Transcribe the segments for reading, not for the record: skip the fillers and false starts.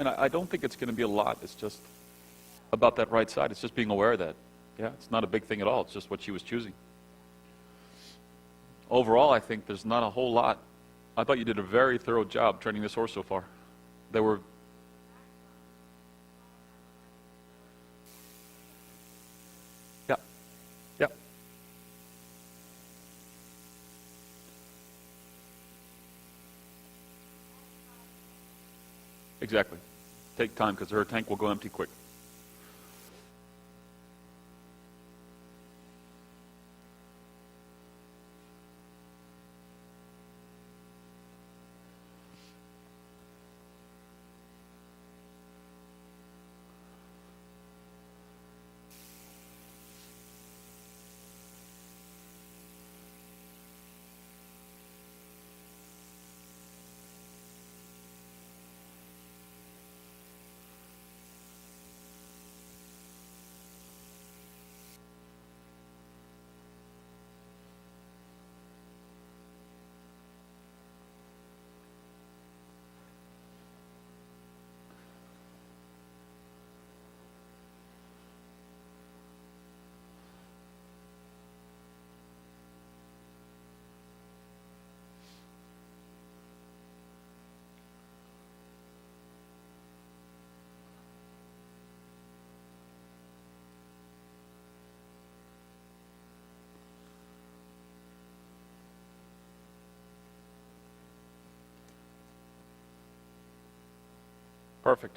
And I don't think it's going to be a lot. It's just about that right side. It's just being aware of that. Yeah, it's not a big thing at all. It's just what she was choosing. Overall, I think there's not a whole lot. I thought you did a very thorough job training this horse so far. They were... Yeah. Yeah. Exactly. Take time because her tank will go empty quick. Perfect.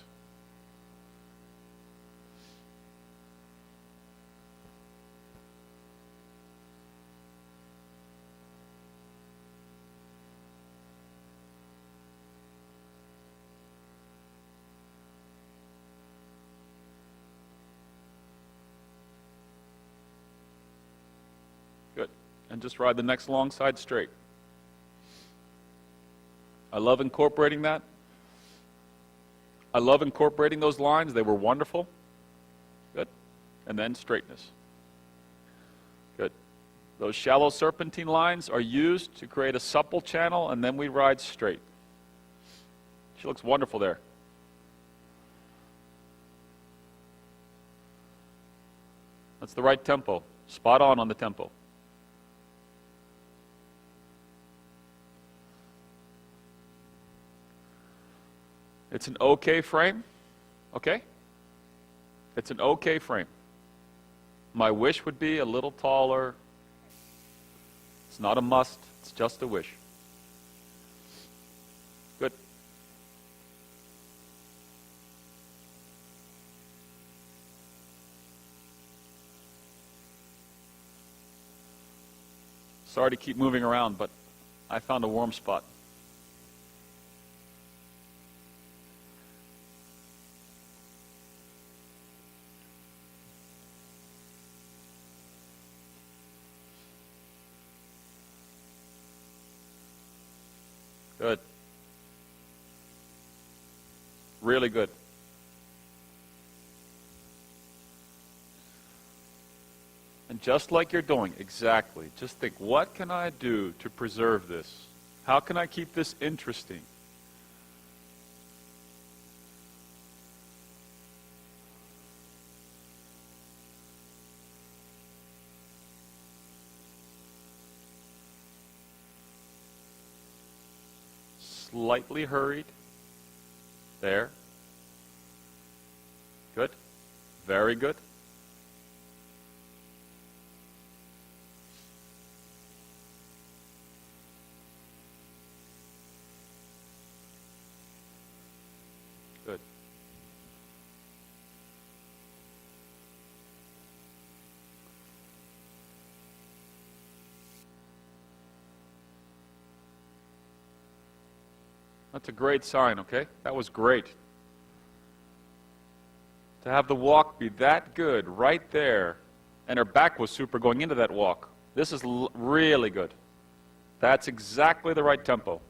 Good. And just ride the next long side straight. I love incorporating that. I love incorporating those lines. They were wonderful. Good. And then straightness. Good. Those shallow serpentine lines are used to create a supple channel, and then we ride straight. She looks wonderful there. That's the right tempo. Spot on the tempo. It's an okay frame, okay? It's an okay frame. My wish would be a little taller. It's not a must, it's just a wish. Good. Sorry to keep moving around, but I found a warm spot. Good. Really good. And just like you're doing, exactly. Just think, what can I do to preserve this? How can I keep this interesting? Slightly hurried. There. Good. Very good. Good. That's a great sign, okay? That was great. To have the walk be that good right there, and her back was super going into that walk. This is really good. That's exactly the right tempo.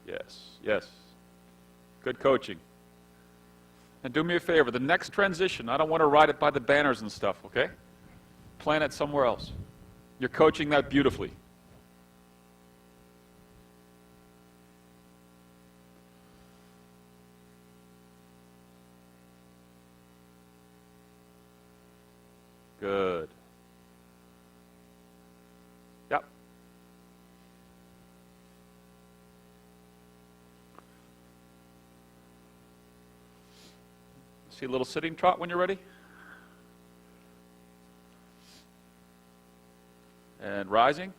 Yes, yes. Good coaching. And do me a favor, the next transition, I don't want to ride it by the banners and stuff, okay? Plan it somewhere else. You're coaching that beautifully. Good. Yep. See a little sitting trot when you're ready? And rising.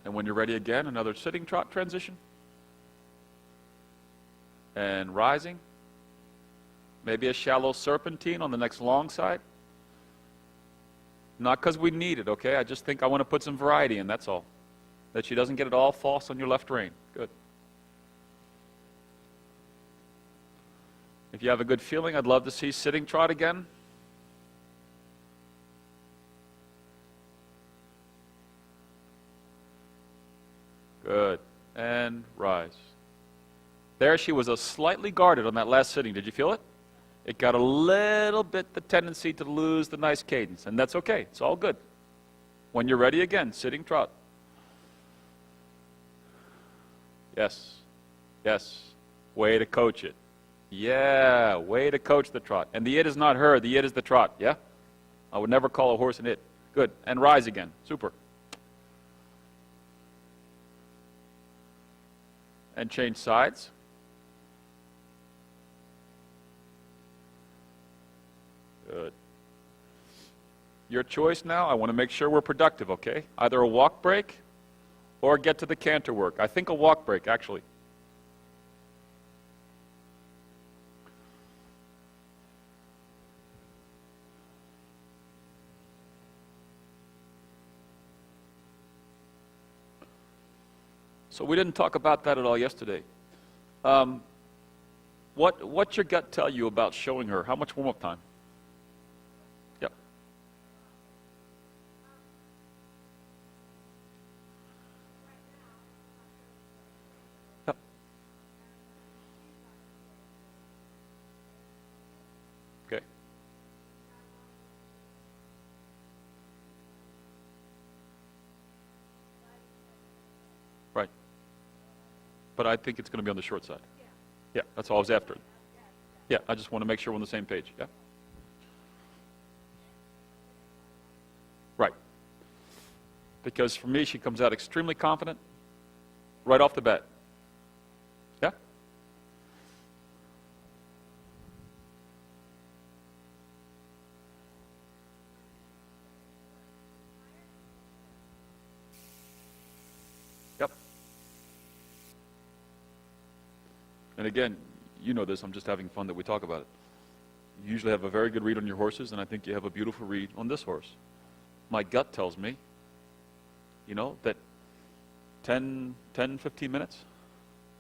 And when you're ready again, another sitting trot transition. And rising. Maybe a shallow serpentine on the next long side. Not because we need it, okay? I just think I want to put some variety in, that's all. That she doesn't get it all false on your left rein. Good. If you have a good feeling, I'd love to see sitting trot again. Good. And rise. There she was slightly guarded on that last sitting. Did you feel it? It got a little bit the tendency to lose the nice cadence, and that's okay. It's all good. When you're ready again, sitting trot. Yes. Yes. Way to coach it. Yeah, way to coach the trot. And the it is not her, the it is the trot, yeah? I would never call a horse an it. Good. And rise again. Super. And change sides. Good. Your choice now, I want to make sure we're productive, okay? Either a walk break or get to the canter work. I think a walk break, actually. So we didn't talk about that at all yesterday. What's your gut tell you about showing her? How much warm-up time? Yep. Yep. Okay. Right. But I think it's going to be on the short side. Yeah, that's all I was after. Yeah, I just want to make sure we're on the same page. Yeah. Right. Because for me, she comes out extremely confident right off the bat. Yeah? Yep. And again, you know this, I'm just having fun that we talk about it. You usually have a very good read on your horses, and I think you have a beautiful read on this horse. My gut tells me, you know, that 10, 15 minutes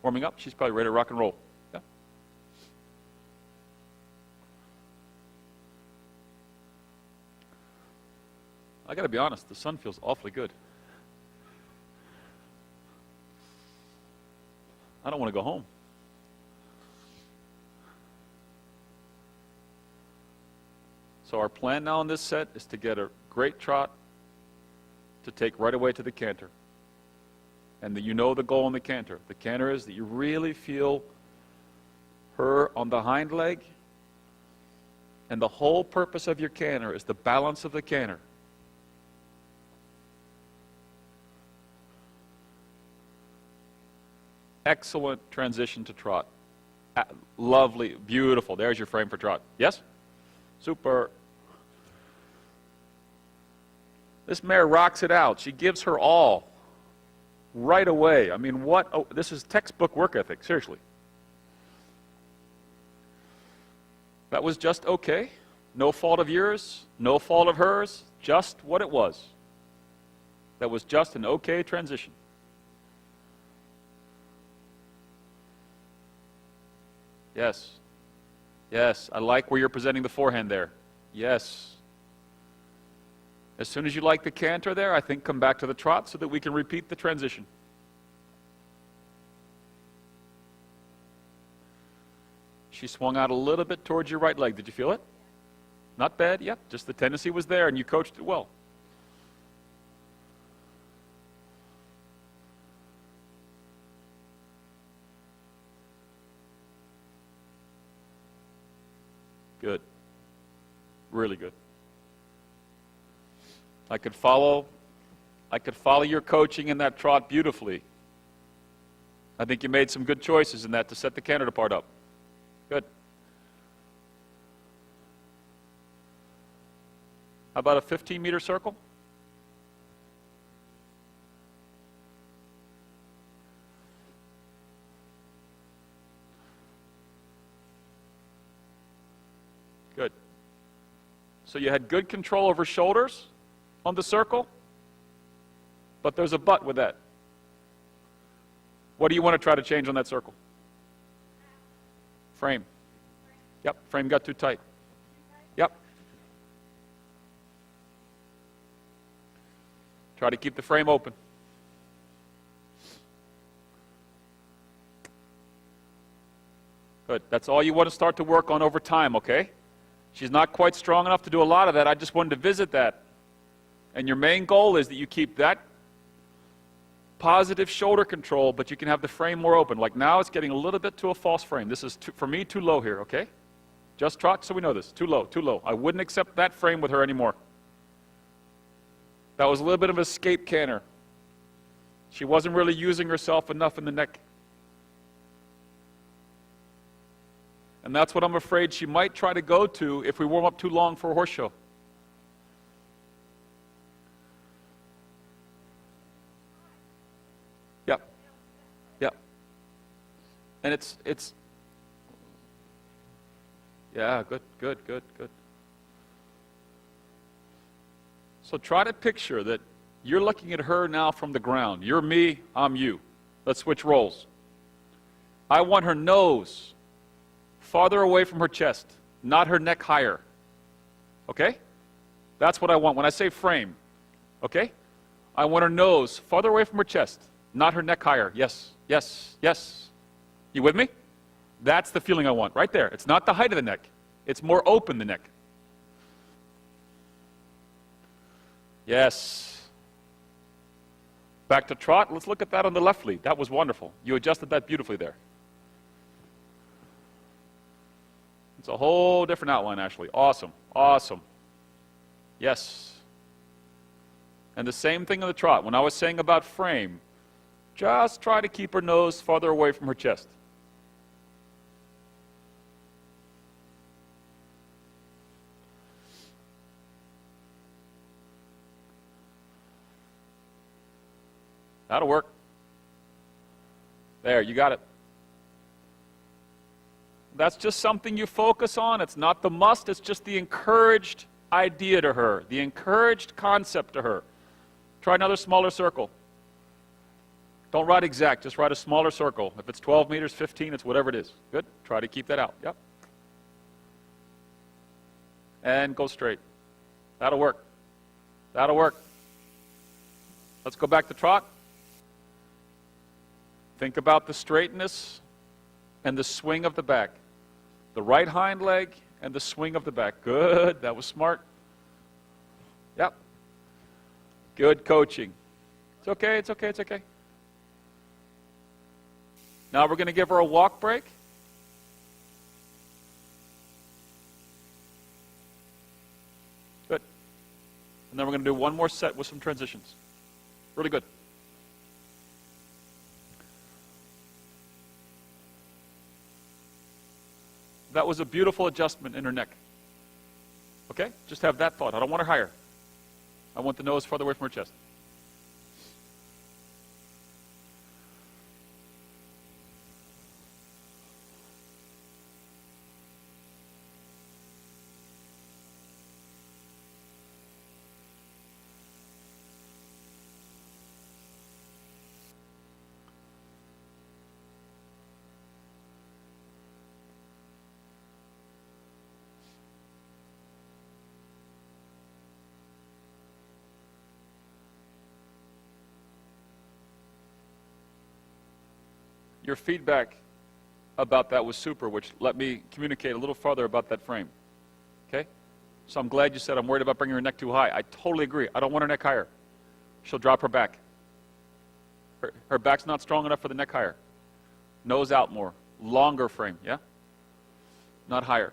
warming up, she's probably ready to rock and roll. Yeah. I got to be honest, the sun feels awfully good. I don't want to go home. So our plan now in this set is to get a great trot to take right away to the canter. And that you know the goal in the canter. The canter is that you really feel her on the hind leg, and the whole purpose of your canter is the balance of the canter. Excellent transition to trot. Lovely, beautiful. There's your frame for trot. Yes? Super. This mare rocks it out. She gives her all right away. I mean, what? Oh, this is textbook work ethic, seriously. That was just okay. No fault of yours, no fault of hers, just what it was. That was just an okay transition. Yes. Yes, I like where you're presenting the forehand there. Yes. As soon as you like the canter there, I think come back to the trot so that we can repeat the transition. She swung out a little bit towards your right leg. Did you feel it? Not bad, yep. Just the tendency was there, and you coached it well. Good. Really good. I could follow your coaching in that trot beautifully. I think you made some good choices in that to set the Canada part up. Good. How about a 15-meter circle? Good. So you had good control over shoulders on the circle, but there's a but with that. What do you want to try to change on that circle? Frame. Yep, frame got too tight. Yep. Try to keep the frame open. Good. That's all you want to start to work on over time, okay? She's not quite strong enough to do a lot of that. I just wanted to visit that. And your main goal is that you keep that positive shoulder control, but you can have the frame more open. Like now it's getting a little bit to a false frame. This is, for me, too low here, okay? Just trot so we know this. Too low, too low. I wouldn't accept that frame with her anymore. That was a little bit of an escape canter. She wasn't really using herself enough in the neck. And that's what I'm afraid she might try to go to if we warm up too long for a horse show. Yep. Yep. And it's yeah, good. So try to picture that you're looking at her now from the ground. You're me, I'm you. Let's switch roles. I want her nose farther away from her chest, not her neck higher. Okay? That's what I want when I say frame. Okay? I want her nose farther away from her chest, not her neck higher. Yes, yes, yes. You with me? That's the feeling I want, right there. It's not the height of the neck. It's more open, the neck. Yes. Back to trot. Let's look at that on the left lead. That was wonderful. You adjusted that beautifully there. It's a whole different outline, Ashley. Awesome. Awesome. Yes. And the same thing on the trot. When I was saying about frame, just try to keep her nose farther away from her chest. That'll work. There, you got it. That's just something you focus on. It's not the must, it's just the encouraged idea to her, the encouraged concept to her. Try another smaller circle. Don't write exact, just write a smaller circle. If it's 12 meters, 15, it's whatever it is. Good. Try to keep that out. Yep. And go straight. That'll work. That'll work. Let's go back to trot. Think about the straightness and the swing of the back. The right hind leg and the swing of the back. Good. That was smart. Yep. Good coaching. It's okay, it's okay, it's okay. Now we're going to give her a walk break. Good. And then we're going to do one more set with some transitions. Really good. That was a beautiful adjustment in her neck. Okay? Just have that thought. I don't want her higher. I want the nose farther away from her chest. Your feedback about that was super, which let me communicate a little further about that frame. Okay? So I'm glad you said I'm worried about bringing her neck too high. I totally agree. I don't want her neck higher. She'll drop her back. Her back's not strong enough for the neck higher. Nose out more. Longer frame, yeah? Not higher.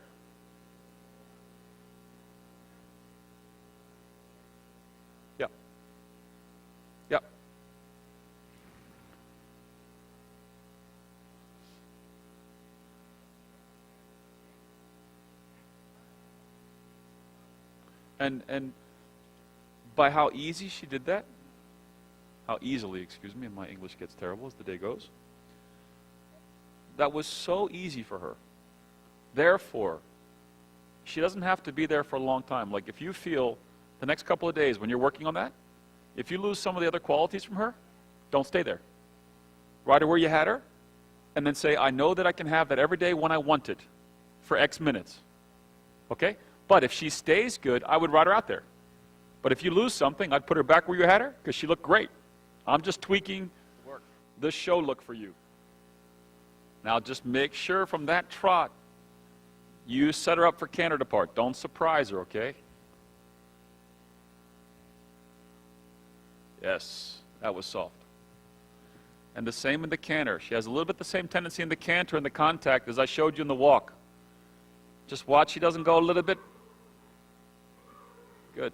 Yep. Yep. And by how easy she did that, how easily, excuse me, and my English gets terrible as the day goes, that was so easy for her. Therefore, she doesn't have to be there for a long time. Like if you feel the next couple of days when you're working on that, if you lose some of the other qualities from her, don't stay there. Write her where you had her, and then say, I know that I can have that every day when I want it for X minutes. Okay? But if she stays good, I would write her out there. But if you lose something, I'd put her back where you had her, because she looked great. I'm just tweaking the show look for you. Now just make sure from that trot, you set her up for canter depart. Don't surprise her, okay? Yes, that was soft. And the same in the canter. She has a little bit the same tendency in the canter and the contact as I showed you in the walk. Just watch she doesn't go a little bit. Good.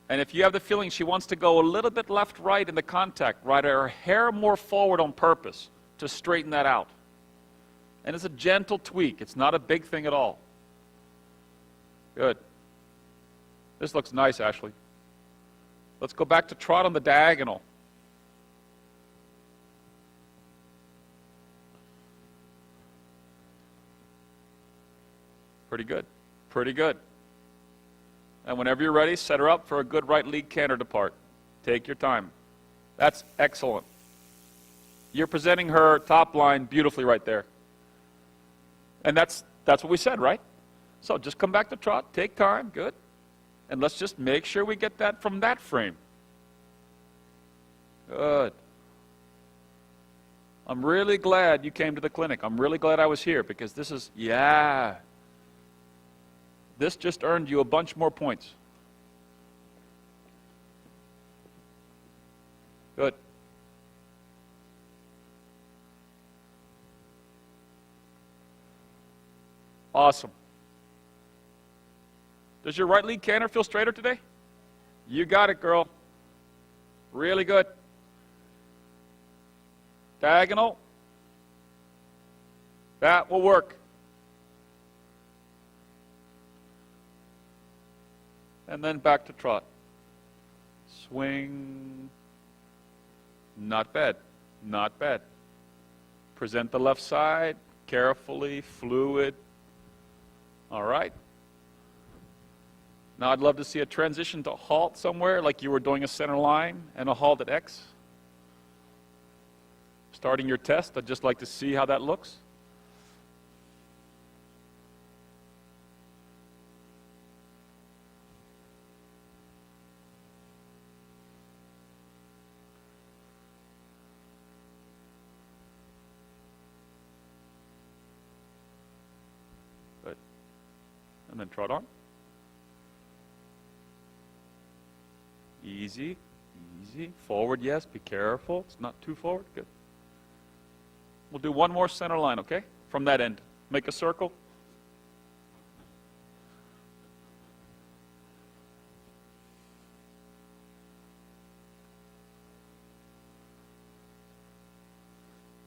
And if you have the feeling she wants to go a little bit left-right in the contact, ride her hair more forward on purpose to straighten that out. And it's a gentle tweak. It's not a big thing at all. Good. This looks nice, Ashley. Let's go back to trot on the diagonal. Pretty good. Pretty good. And whenever you're ready, set her up for a good right lead canter depart. Take your time. That's excellent. You're presenting her top line beautifully right there. And that's what we said, right? So just come back to trot, take time, good. And let's just make sure we get that from that frame. Good. I'm really glad you came to the clinic. I'm really glad I was here because this is, yeah. This just earned you a bunch more points. Good. Awesome. Does your right lead canter feel straighter today? You got it, girl. Really good. Diagonal. That will work. And then back to trot. Swing. Not bad. Not bad. Present the left side carefully, fluid. All right. Now I'd love to see a transition to halt somewhere, like you were doing a center line and a halt at X. Starting your test, I'd just like to see how that looks. Good. And then trot on. Easy, easy. Forward, yes, be careful. It's not too forward. Good. We'll do one more center line, okay? From that end. Make a circle.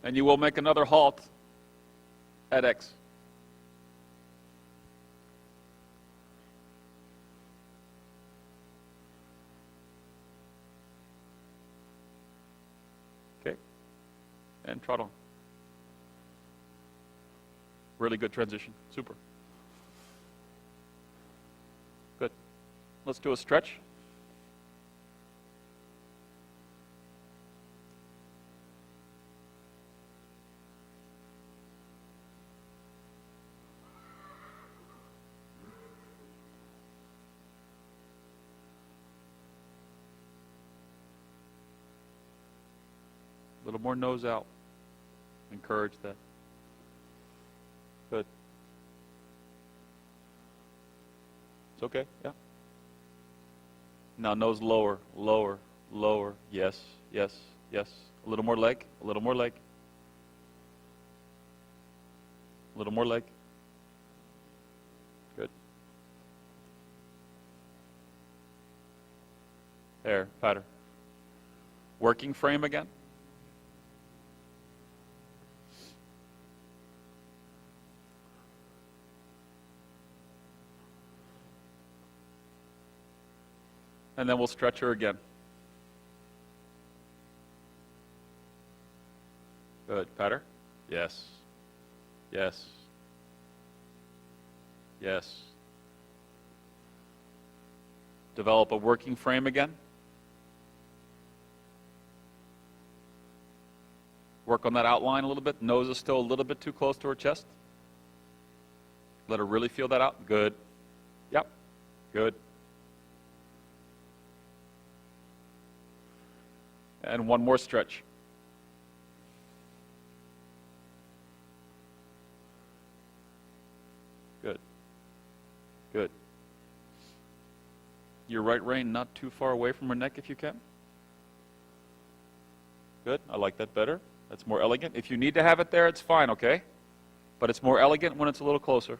And you will make another halt at X. Okay? And trot on. Really good transition. Super. Good. Let's do a stretch. A little more nose out. Encourage that. Good. It's okay, yeah. Now nose lower, lower, lower. Yes, yes, yes. A little more leg, a little more leg. A little more leg. Good. There, pattern. Working frame again. And then we'll stretch her again. Good. Pat her. Yes. Yes. Yes. Develop a working frame again. Work on that outline a little bit. Nose is still a little bit too close to her chest. Let her really feel that out. Good. Yep. Good. And one more stretch. Good. Good. Your right rein not too far away from her neck if you can. Good. I like that better. That's more elegant. If you need to have it there, it's fine, okay? But it's more elegant when it's a little closer.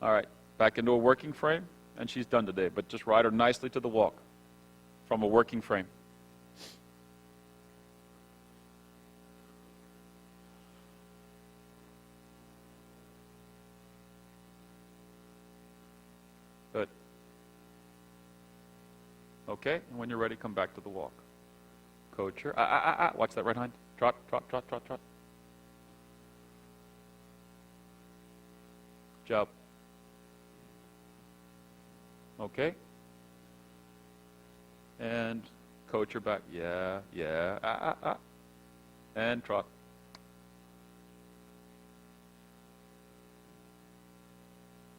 All right. Back into a working frame, and she's done today. But just ride her nicely to the walk from a working frame. Good. Okay, and when you're ready, come back to the walk. Coach her. Watch that right hind. Trot, trot, trot, trot, trot. Job. Okay. And coach her back. Yeah, yeah. And trot.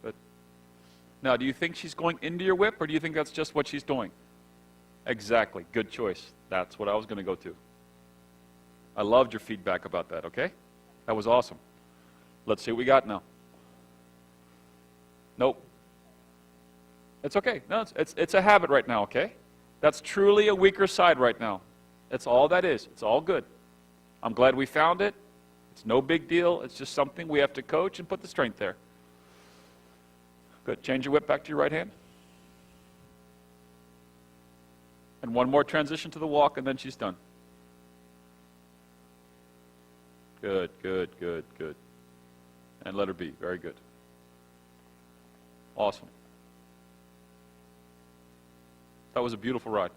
Good. Now, do you think she's going into your whip, or do you think that's just what she's doing? Exactly. Good choice. That's what I was going to go to. I loved your feedback about that, okay? That was awesome. Let's see what we got now. Nope. It's okay. No, it's a habit right now, okay? That's truly a weaker side right now. That's all that is. It's all good. I'm glad we found it. It's no big deal. It's just something we have to coach and put the strength there. Good. Change your whip back to your right hand. And one more transition to the walk, and then she's done. Good, good, good, good. And let her be. Very good. Awesome. That was a beautiful ride.